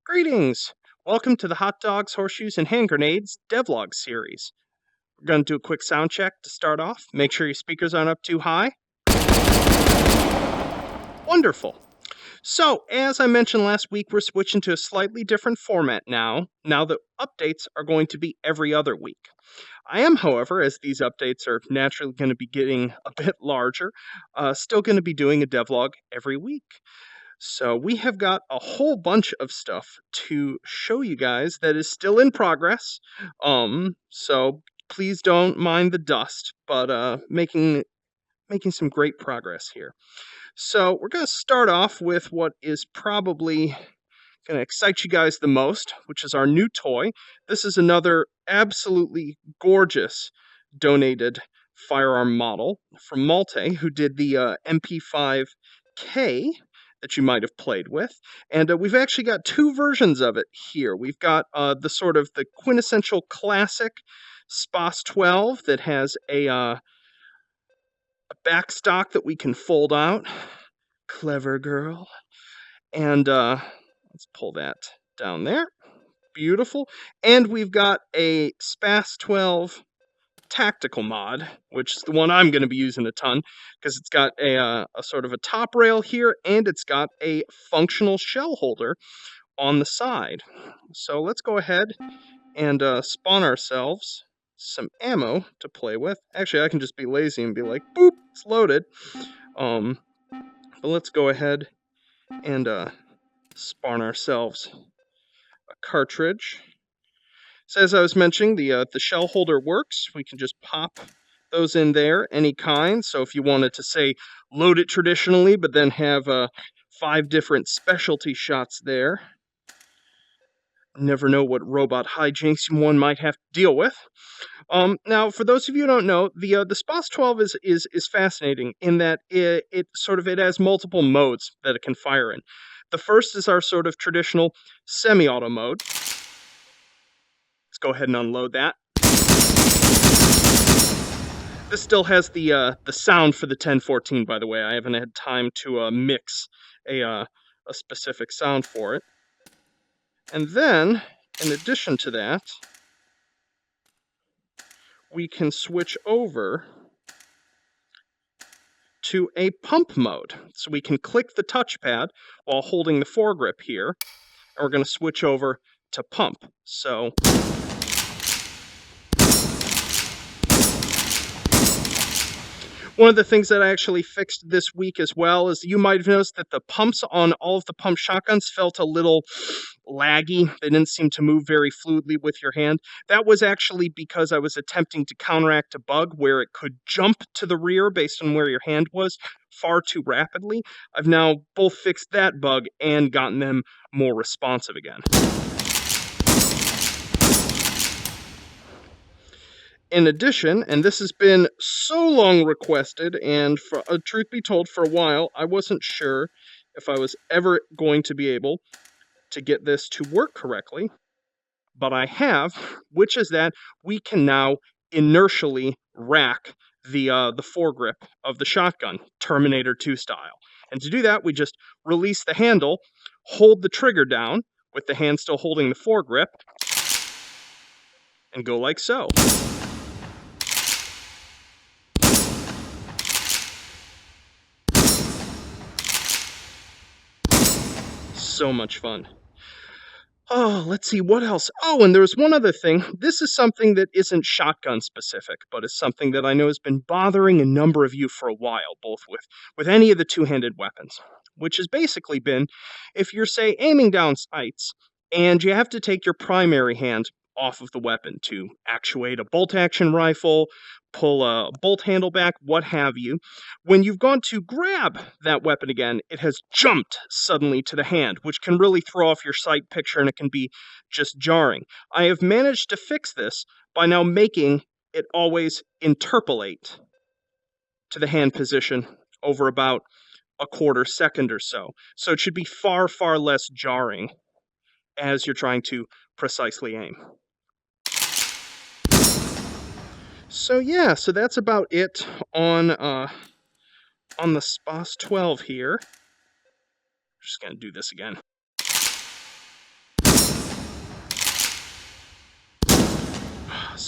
Greetings! Welcome to the Hot Dogs, Horseshoes, and Hand Grenades Devlog series. We're going to do a quick sound check to start off. Make sure your speakers aren't up too high. Wonderful. So, as I mentioned last week, we're switching to a slightly different format now that updates are going to be every other week. I am, however, as these updates are naturally going to be getting a bit larger, still going to be doing a devlog every week. So we have got a whole bunch of stuff to show you guys that is still in progress. So please don't mind the dust, but making some great progress here. So we're going to start off with what is probably going to excite you guys the most, which is our new toy. This is another absolutely gorgeous donated firearm model from Malte, who did the MP5K that you might have played with. And we've actually got two versions of it here. We've got the sort of the quintessential classic SPAS 12 that has a backstock that we can fold out. Clever girl. And let's pull that down there. Beautiful. And we've got a SPAS 12 tactical mod, which is the one I'm going to be using a ton, because it's got a sort of a top rail here, and it's got a functional shell holder on the side. So let's go ahead and spawn ourselves some ammo to play with. Actually, I can just be lazy and be like, boop, it's loaded. But let's go ahead and spawn ourselves a cartridge. So as I was mentioning, the shell holder works. We can just pop those in there, any kind. So if you wanted to, say, load it traditionally, but then have 5 different specialty shots there. Never know what robot hijinks one might have to deal with. Now, for those of you who don't know, the SPAS 12 is fascinating in that it has multiple modes that it can fire in. The first is our sort of traditional semi-auto mode. Let's go ahead and unload that. This still has the sound for the 1014, by the way. I haven't had time to mix a specific sound for it. And then, in addition to that, we can switch over to a pump mode. So we can click the touchpad while holding the foregrip here, and we're going to switch over to pump. So one of the things that I actually fixed this week as well is you might have noticed that the pumps on all of the pump shotguns felt a little laggy. They didn't seem to move very fluidly with your hand. That was actually because I was attempting to counteract a bug where it could jump to the rear based on where your hand was far too rapidly. I've now both fixed that bug and gotten them more responsive again. In addition, and this has been so long requested, and for truth be told, for a while, I wasn't sure if I was ever going to be able to get this to work correctly, but I have, which is that we can now inertially rack the foregrip of the shotgun, Terminator 2 style. And to do that, we just release the handle, hold the trigger down with the hand still holding the foregrip, and go like so. So much fun. Oh, let's see, what else? Oh, and there's one other thing. This is something that isn't shotgun specific, but is something that I know has been bothering a number of you for a while, both with any of the two-handed weapons, which has basically been, if you're, say, aiming down sights, and you have to take your primary hand off of the weapon to actuate a bolt-action rifle, pull a bolt handle back, what have you. When you've gone to grab that weapon again, it has jumped suddenly to the hand, which can really throw off your sight picture, and it can be just jarring. I have managed to fix this by now making it always interpolate to the hand position over about a quarter second or so. So it should be far, far less jarring as you're trying to precisely aim. So yeah, so that's about it on the SPAS 12 here. Just gonna do this again.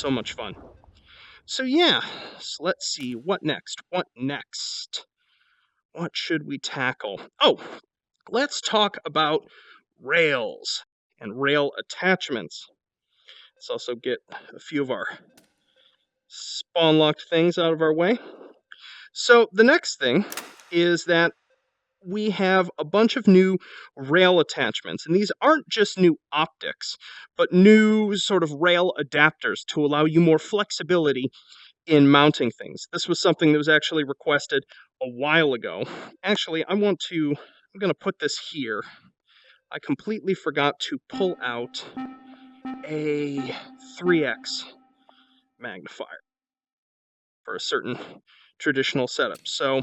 so much fun. So yeah, so let's see, what next? What next? What should we tackle? Oh, let's talk about rails and rail attachments. Let's also get a few of our spawn locked things out of our way. So the next thing is that we have a bunch of new rail attachments, and these aren't just new optics, but new sort of rail adapters to allow you more flexibility in mounting things. This was something that was actually requested a while ago. Actually, I'm going to put this here. I completely forgot to pull out a 3x magnifier for a certain traditional setup. So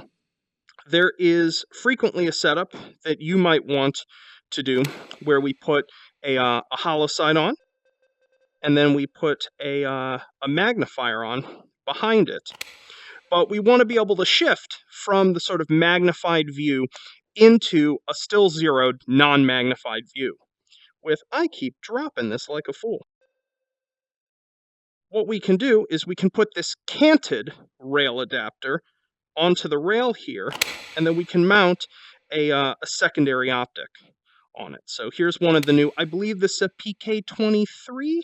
there is frequently a setup that you might want to do where we put a hollow side on, and then we put a magnifier on behind it. But we want to be able to shift from the sort of magnified view into a still zeroed, non-magnified view. I keep dropping this like a fool. What we can do is we can put this canted rail adapter onto the rail here, and then we can mount a secondary optic on it. So here's one of the new, I believe this is a PK23.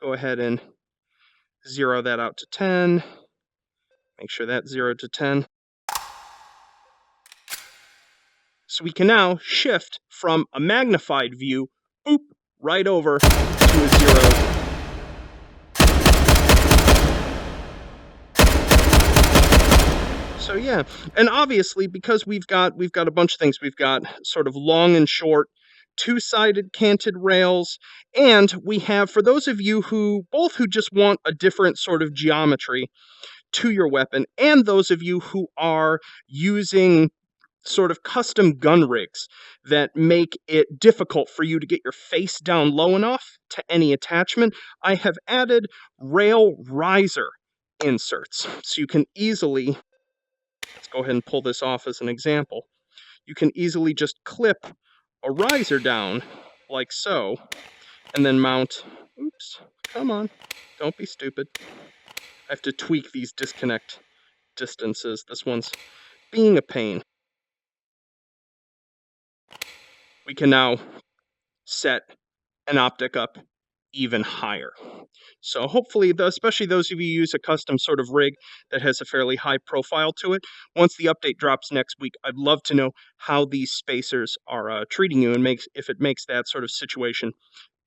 Go ahead and zero that out to 10. Make sure that's 0 to 10. So we can now shift from a magnified view, boop, right over to a zero. So yeah, and obviously because we've got a bunch of things. We've got sort of long and short, two-sided canted rails, and we have, for those of you who just want a different sort of geometry to your weapon, and those of you who are using sort of custom gun rigs that make it difficult for you to get your face down low enough to any attachment, I have added rail riser inserts. So you can easily, let's go ahead and pull this off as an example. You can easily just clip a riser down like so, and then mount, oops, come on, don't be stupid. I have to tweak these disconnect distances. This one's being a pain. We can now set an optic up even higher. So hopefully, especially those of you who use a custom sort of rig that has a fairly high profile to it, once the update drops next week, I'd love to know how these spacers are treating you, and if it makes that sort of situation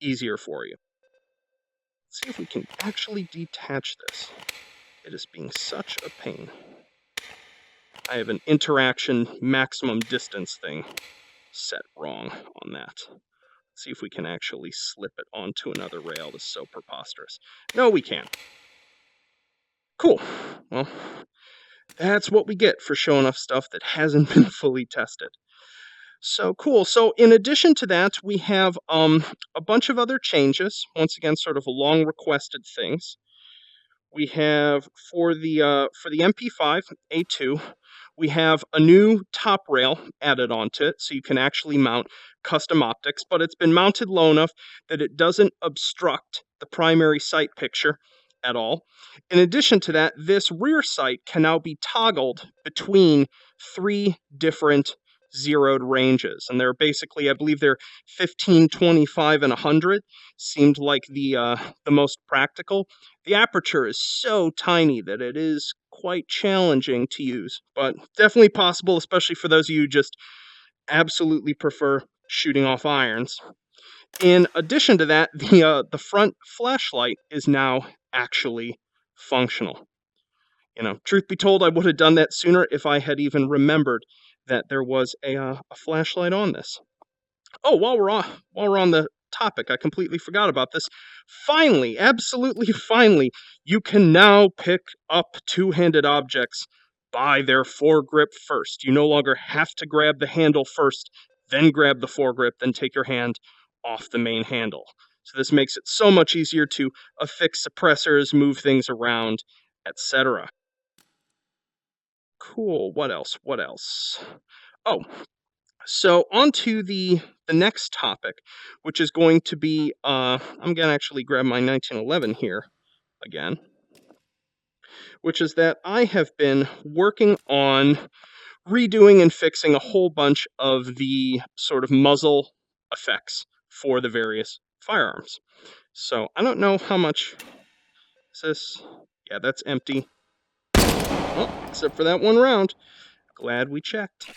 easier for you. Let's see if we can actually detach this. It is being such a pain. I have an interaction maximum distance thing set wrong on that. See if we can actually slip it onto another rail. This is so preposterous. No, we can't. Cool. Well, that's what we get for showing off stuff that hasn't been fully tested. So cool. So in addition to that, we have a bunch of other changes. Once again, sort of long requested things. We have for the MP5 A2, we have a new top rail added onto it, so you can actually mount custom optics, but it's been mounted low enough that it doesn't obstruct the primary sight picture at all. In addition to that, this rear sight can now be toggled between 3 different zeroed ranges, and they're basically, I believe they're 15, 25, and 100 seemed like the most practical. The aperture is so tiny that it is quite challenging to use, but definitely possible, especially for those of you who just absolutely prefer shooting off irons. In addition to that, the front flashlight is now actually functional. You know, truth be told, I would have done that sooner if I had even remembered that there was a flashlight on this. Oh, while we're on the topic, I completely forgot about this. Finally, absolutely finally, you can now pick up two-handed objects by their foregrip first. You no longer have to grab the handle first, then grab the foregrip, then take your hand off the main handle. So this makes it so much easier to affix suppressors, move things around, etc. Cool. What else? Oh, So on to the next topic, which is going to be, I'm going to actually grab my 1911 here again, which is that I have been working on redoing and fixing a whole bunch of the sort of muzzle effects for the various firearms. So I don't know how much is this. Yeah, that's empty. Oh, except for that one round. Glad we checked.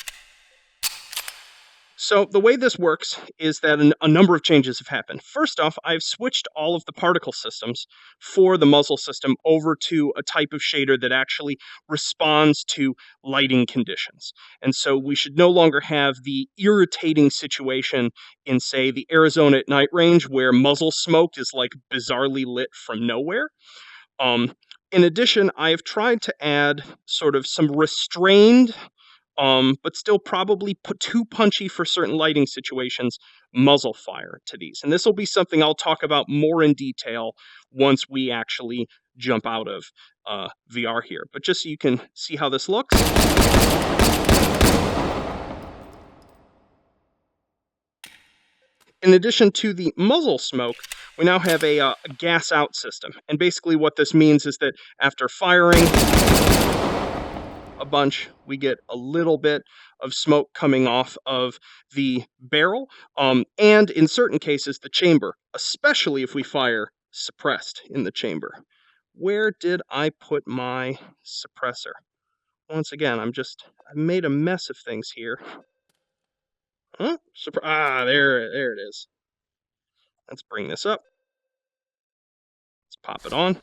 So the way this works is that a number of changes have happened. First off, I've switched all of the particle systems for the muzzle system over to a type of shader that actually responds to lighting conditions. And so we should no longer have the irritating situation in, say, the Arizona at night range where muzzle smoke is like bizarrely lit from nowhere. In addition, I've tried to add sort of some restrained but still probably too punchy for certain lighting situations, muzzle fire to these. And this will be something I'll talk about more in detail once we actually jump out of VR here. But just so you can see how this looks. In addition to the muzzle smoke, we now have a gas out system. And basically what this means is that after firing a bunch, we get a little bit of smoke coming off of the barrel, and in certain cases, the chamber, especially if we fire suppressed in the chamber. Where did I put my suppressor? Once again, I made a mess of things here. Huh? There it is. Let's bring this up. Let's pop it on.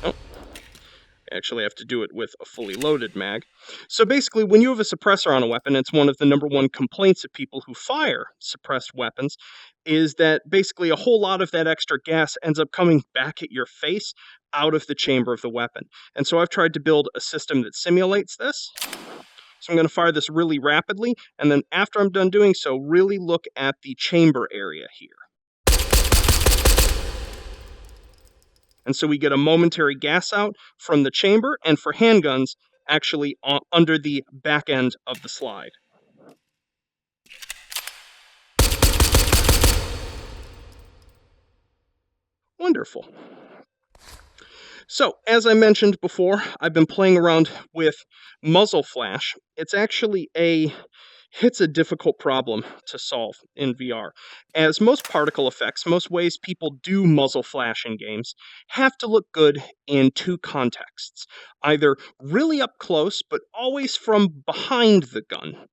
Oh, actually have to do it with a fully loaded mag. So basically, when you have a suppressor on a weapon, it's one of the number one complaints of people who fire suppressed weapons, is that basically a whole lot of that extra gas ends up coming back at your face out of the chamber of the weapon. And so I've tried to build a system that simulates this. So I'm going to fire this really rapidly, and then after I'm done doing so, really look at the chamber area here. And so we get a momentary gas out from the chamber, and for handguns, actually under the back end of the slide. Wonderful. So, as I mentioned before, I've been playing around with Muzzle Flash. It's a difficult problem to solve in VR. As most particle effects, most ways people do muzzle flash in games, have to look good in two contexts. Either really up close, but always from behind the gun,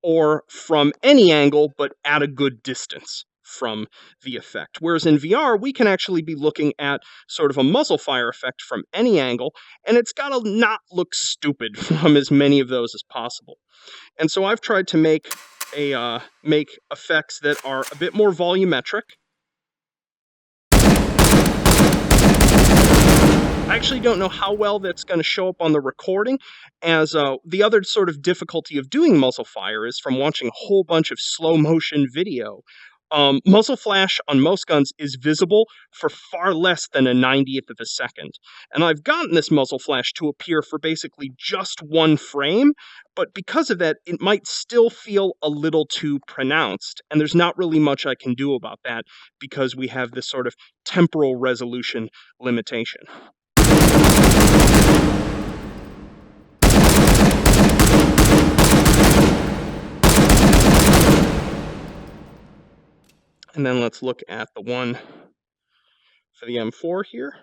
or from any angle, but at a good distance from the effect. Whereas in VR, we can actually be looking at sort of a muzzle fire effect from any angle, and it's got to not look stupid from as many of those as possible. And so I've tried to make effects that are a bit more volumetric. I actually don't know how well that's going to show up on the recording, as the other sort of difficulty of doing muzzle fire is from watching a whole bunch of slow motion video. Muzzle flash on most guns is visible for far less than a 90th of a second. And I've gotten this muzzle flash to appear for basically just one frame, but because of that, it might still feel a little too pronounced. And there's not really much I can do about that because we have this sort of temporal resolution limitation. And then let's look at the one for the M4 here.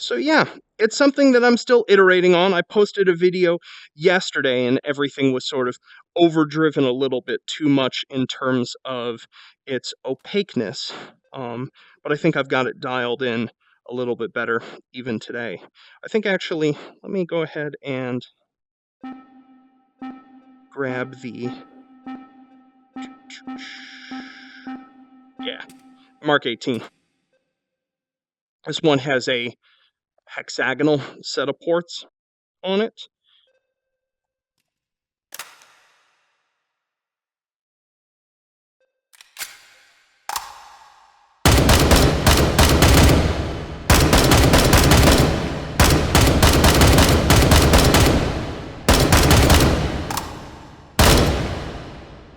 So yeah, it's something that I'm still iterating on. I posted a video yesterday and everything was sort of overdriven a little bit too much in terms of its opaqueness. But I think I've got it dialed in a little bit better even today. I think actually, let me go ahead and grab the... Yeah, Mark 18. This one has a hexagonal set of ports on it.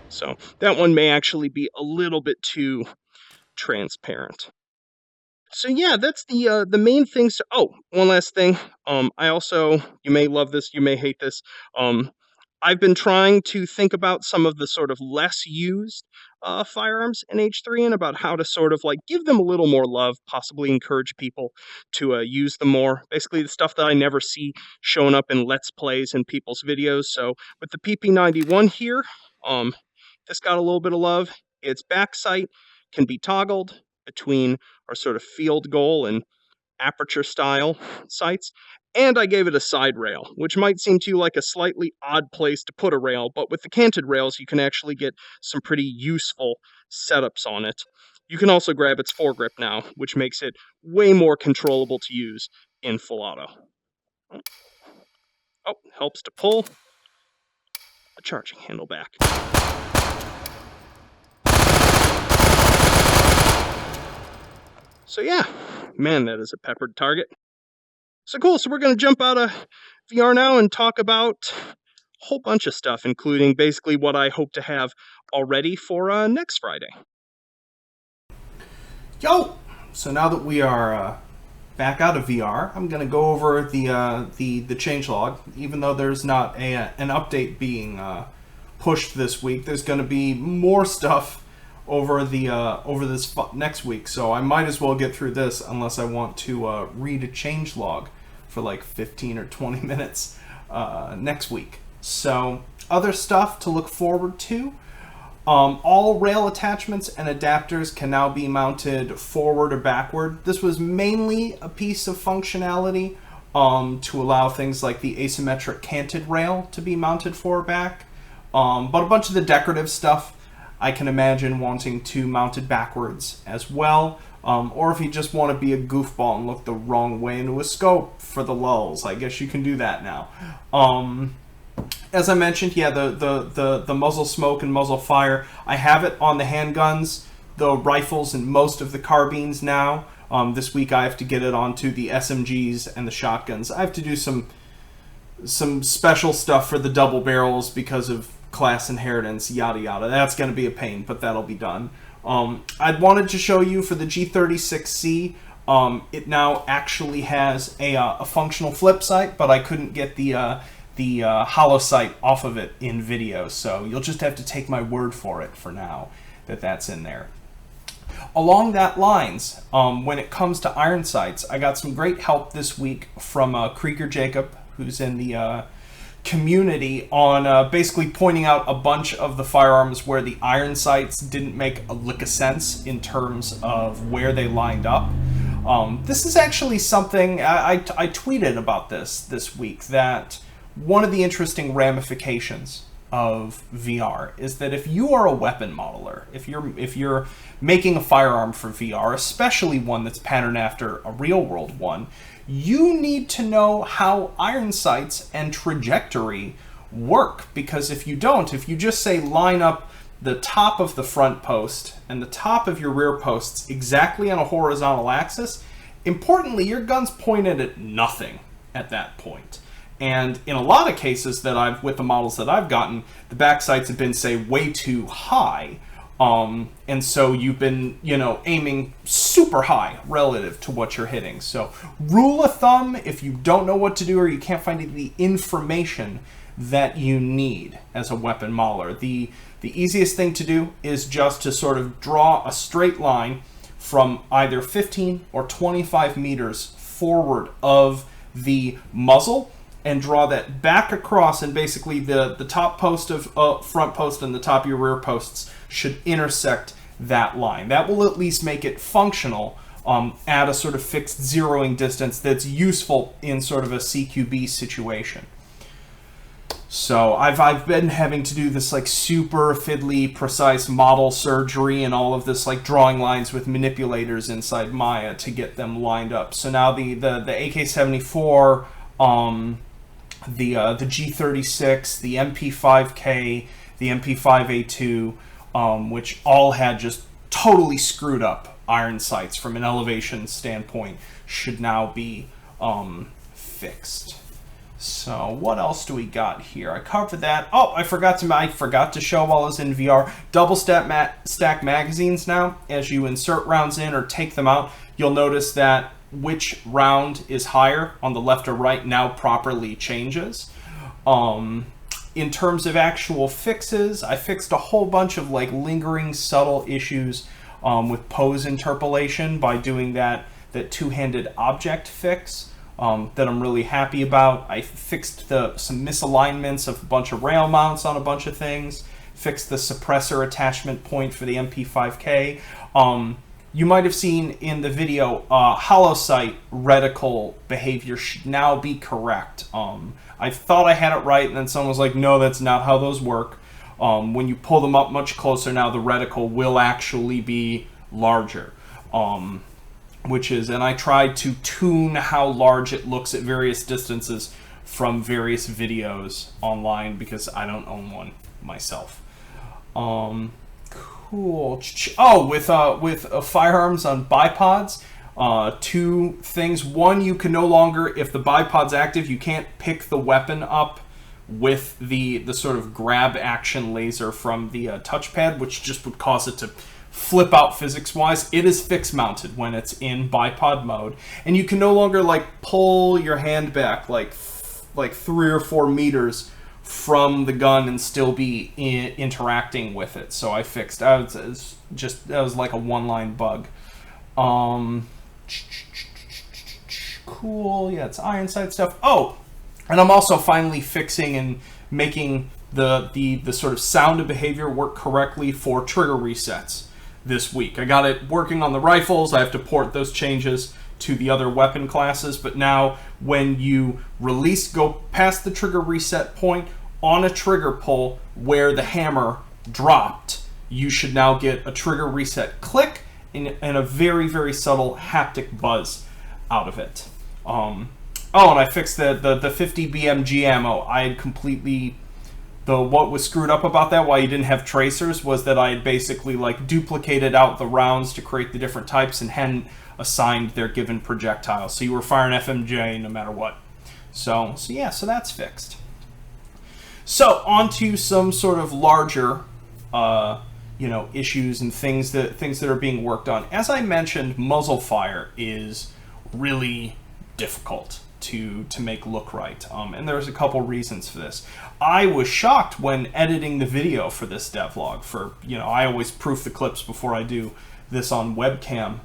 So that one may actually be a little bit too transparent. So yeah, that's the main things. Oh, one last thing. I also, you may love this, you may hate this. I've been trying to think about some of the sort of less used firearms in H3 and about how to sort of like give them a little more love, possibly encourage people to use them more. Basically, the stuff that I never see showing up in Let's Plays and people's videos. So with the PP91 here, this got a little bit of love. Its back sight can be toggled between our sort of field goal and aperture style sights. And I gave it a side rail, which might seem to you like a slightly odd place to put a rail, but with the canted rails, you can actually get some pretty useful setups on it. You can also grab its foregrip now, which makes it way more controllable to use in full auto. Oh, helps to pull the charging handle back. So yeah, man, that is a peppered target. So cool, so we're going to jump out of VR now and talk about a whole bunch of stuff, including basically what I hope to have already for next Friday. Yo! So now that we are back out of VR, I'm going to go over the changelog. Even though there's not an update being pushed this week, there's going to be more stuff over this next week. So I might as well get through this unless I want to read a changelog for like 15 or 20 minutes next week. So other stuff to look forward to. All rail attachments and adapters can now be mounted forward or backward. This was mainly a piece of functionality to allow things like the asymmetric canted rail to be mounted forward or back. But a bunch of the decorative stuff I can imagine wanting to mount it backwards as well. Or if you just want to be a goofball and look the wrong way into a scope for the lulz, I guess you can do that now. As I mentioned, yeah, the muzzle smoke and muzzle fire, I have it on the handguns, the rifles, and most of the carbines now. This week I have to get it onto the SMGs and the shotguns. I have to do some special stuff for the double barrels because of class inheritance, yada yada. That's going to be a pain, but that'll be done. I wanted to show you for the G36C, it now actually has a functional flip sight, but I couldn't get the hollow sight off of it in video, so you'll just have to take my word for it for now that that's in there. Along that lines, when it comes to iron sights, I got some great help this week from Krieger Jacob, who's in the community, on basically pointing out a bunch of the firearms where the iron sights didn't make a lick of sense in terms of where they lined up. This is actually something I tweeted about this week, that one of the interesting ramifications of VR is that if you are a weapon modeler, if you're making a firearm for VR, especially one that's patterned after a real world one, you need to know how iron sights and trajectory work. Because if you don't, if you just say line up the top of the front post and the top of your rear posts exactly on a horizontal axis, importantly, your gun's pointed at nothing at that point. And in a lot of cases that with the models that I've gotten, the back sights have been, say, way too high. And so you've been, aiming super high relative to what you're hitting. So rule of thumb, if you don't know what to do or you can't find the information that you need as a weapon modeler, the easiest thing to do is just to sort of draw a straight line from either 15 or 25 meters forward of the muzzle, and draw that back across, and basically the top post of front post and the top of your rear posts should intersect that line. That will at least make it functional at a sort of fixed zeroing distance that's useful in sort of a CQB situation. So I've been having to do this like super fiddly precise model surgery and all of this like drawing lines with manipulators inside Maya to get them lined up. So now the AK-74, the G36, the MP5K, the MP5A2, which all had just totally screwed up iron sights from an elevation standpoint, should now be fixed. So what else do we got here? I covered that. Oh, I forgot to show while I was in VR. Double stack magazines now. As you insert rounds in or take them out, you'll notice that which round is higher on the left or right now properly changes. In terms of actual fixes, I fixed a whole bunch of like lingering subtle issues with pose interpolation by doing that two-handed object fix. That I'm really happy about. I fixed some misalignments of a bunch of rail mounts on a bunch of things, fixed the suppressor attachment point for the MP5K. You might have seen in the video, hollow sight reticle behavior should now be correct. I thought I had it right, and then someone was like, no, that's not how those work. When you pull them up much closer now, the reticle will actually be larger. And I tried to tune how large it looks at various distances from various videos online because I don't own one myself. Cool. Oh, with firearms on bipods, two things. One, you can no longer, if the bipod's active, you can't pick the weapon up with the sort of grab action laser from the touchpad, which just would cause it to flip out physics-wise. It is fixed-mounted when it's in bipod mode, and you can no longer like pull your hand back like 3 or 4 meters from the gun and still be interacting with it. So I fixed that. That was like a one-line bug. Cool. Yeah, it's iron sight stuff. Oh, and I'm also finally fixing and making the sort of sound and behavior work correctly for trigger resets this week. I got it working on the rifles. I have to port those changes to the other weapon classes, but now when you go past the trigger reset point on a trigger pull where the hammer dropped, you should now get a trigger reset click and a very, very subtle haptic buzz out of it. And I fixed the 50 BMG ammo. I had completely... what was screwed up about that, why you didn't have tracers, was that I had basically like duplicated out the rounds to create the different types and hadn't assigned their given projectile. So you were firing FMJ no matter what. So that's fixed. So on to some sort of larger issues and things that are being worked on. As I mentioned, muzzle fire is really difficult to make look right. And there's a couple reasons for this. I was shocked when editing the video for this devlog. I always proof the clips before I do this on webcam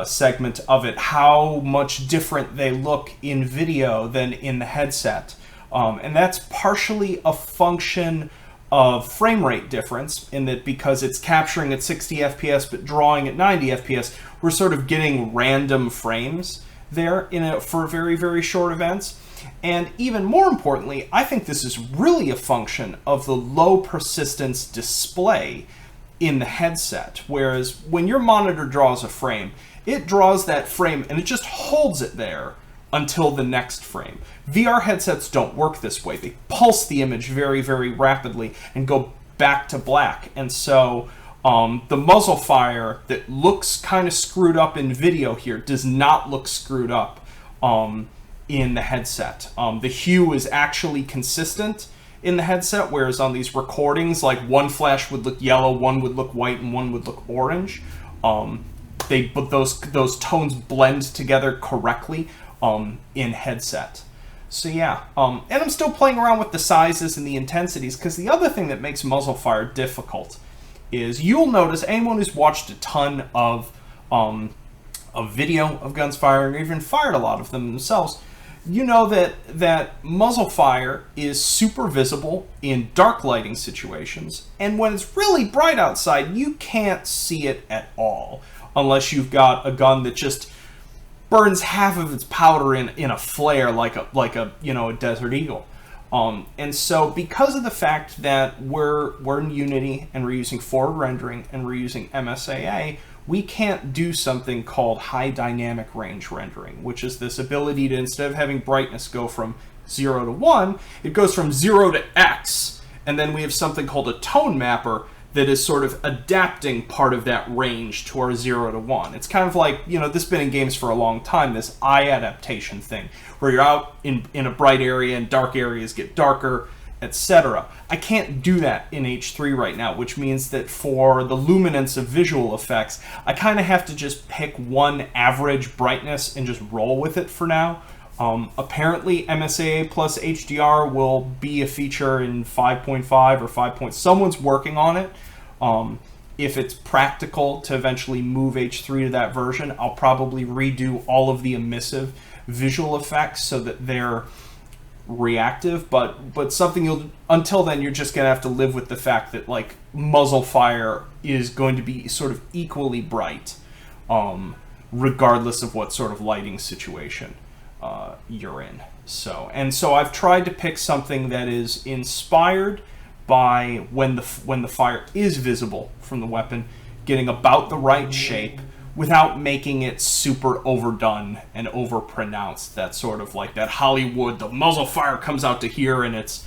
segment of it, how much different they look in video than in the headset. And that's partially a function of frame rate difference, in that because it's capturing at 60 FPS but drawing at 90 FPS, we're sort of getting random frames there for very, very short events. And even more importantly, I think this is really a function of the low persistence display in the headset. Whereas when your monitor draws a frame, it draws that frame and it just holds it there until the next frame. VR headsets don't work this way. They pulse the image very, very rapidly and go back to black. And so the muzzle fire that looks kind of screwed up in video here does not look screwed up in the headset. The hue is actually consistent in the headset, whereas on these recordings, like one flash would look yellow, one would look white, and one would look orange. But those tones blend together correctly in headset. So yeah, and I'm still playing around with the sizes and the intensities, because the other thing that makes muzzle fire difficult is you'll notice, anyone who's watched a ton of video of guns firing, or even fired a lot of them themselves, you know that muzzle fire is super visible in dark lighting situations, and when it's really bright outside, you can't see it at all, unless you've got a gun that just burns half of its powder in a flare like a Desert Eagle. And so because of the fact that we're in Unity and we're using forward rendering and we're using MSAA, we can't do something called high dynamic range rendering, which is this ability to, instead of having brightness go from 0 to 1, it goes from 0 to X, and then we have something called a tone mapper that is sort of adapting part of that range to our 0 to 1. It's kind of like, this has been in games for a long time, this eye adaptation thing, where you're out in a bright area and dark areas get darker, etc. I can't do that in H3 right now, which means that for the luminance of visual effects, I kind of have to just pick one average brightness and just roll with it for now. Apparently, MSAA plus HDR will be a feature in 5.5 or 5. Someone's working on it. If it's practical to eventually move H3 to that version, I'll probably redo all of the emissive visual effects so that they're reactive, but something until then you're just gonna have to live with the fact that like muzzle fire is going to be sort of equally bright, regardless of what sort of lighting situation you're in. So I've tried to pick something that is inspired by when the fire is visible from the weapon, getting about the right shape without making it super overdone and overpronounced. That sort of like that Hollywood, the muzzle fire comes out to here and it's,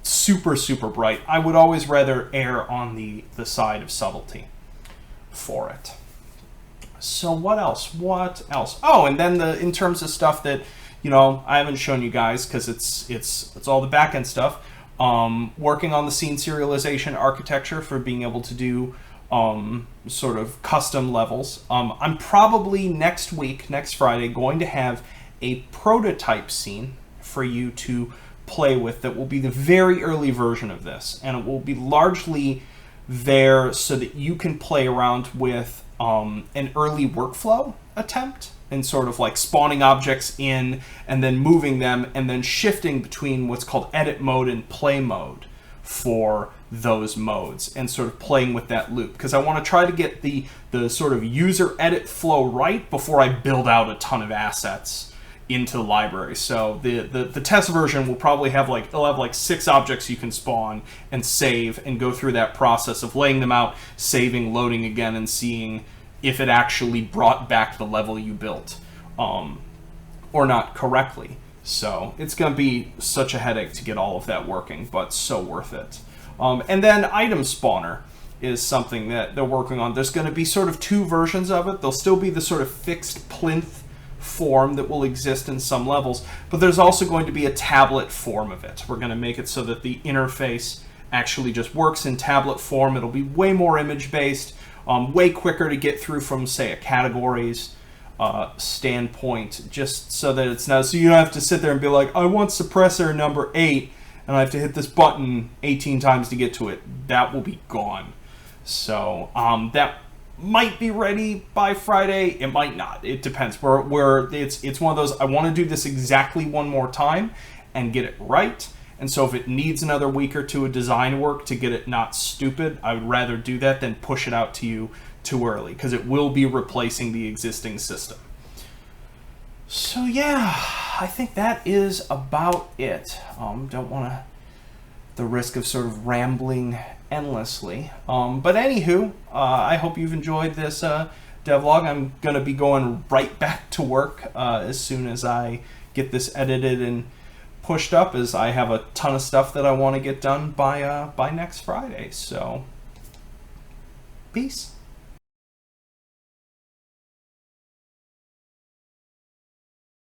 super, super bright. I would always rather err on the side of subtlety for it. So what else? Oh, and then in terms of stuff that, I haven't shown you guys because it's all the back-end stuff. Working on the scene serialization architecture for being able to do sort of custom levels. I'm probably next Friday, going to have a prototype scene for you to play with that will be the very early version of this. And it will be largely there so that you can play around with an early workflow attempt and sort of like spawning objects in and then moving them and then shifting between what's called edit mode and play mode for those modes and sort of playing with that loop, because I want to try to get the sort of user edit flow right before I build out a ton of assets into the library. So the test version will probably have it'll have 6 objects you can spawn and save and go through that process of laying them out, saving, loading again, and seeing if it actually brought back the level you built or not correctly. So it's going to be such a headache to get all of that working, but so worth it. And then item spawner is something that they're working on. There's going to be sort of 2 versions of it. There'll still be the sort of fixed plinth form that will exist in some levels, but there's also going to be a tablet form of it. We're going to make it so that the interface actually just works in tablet form. It'll be way more image-based, way quicker to get through from, say, a categories standpoint, just so that it's not, so you don't have to sit there and be like, I want suppressor number 8, and I have to hit this button 18 times to get to it. That will be gone. So that might be ready by Friday. It might not. It depends. It's one of those, I want to do this exactly one more time and get it right. And so if it needs another week or two of design work to get it not stupid, I would rather do that than push it out to you too early, because it will be replacing the existing system. So yeah, I think that is about it. Don't want to the risk of sort of rambling endlessly. But anywho, I hope you've enjoyed this devlog. I'm going to be going right back to work as soon as I get this edited and pushed up, as I have a ton of stuff that I want to get done by next Friday. So, peace.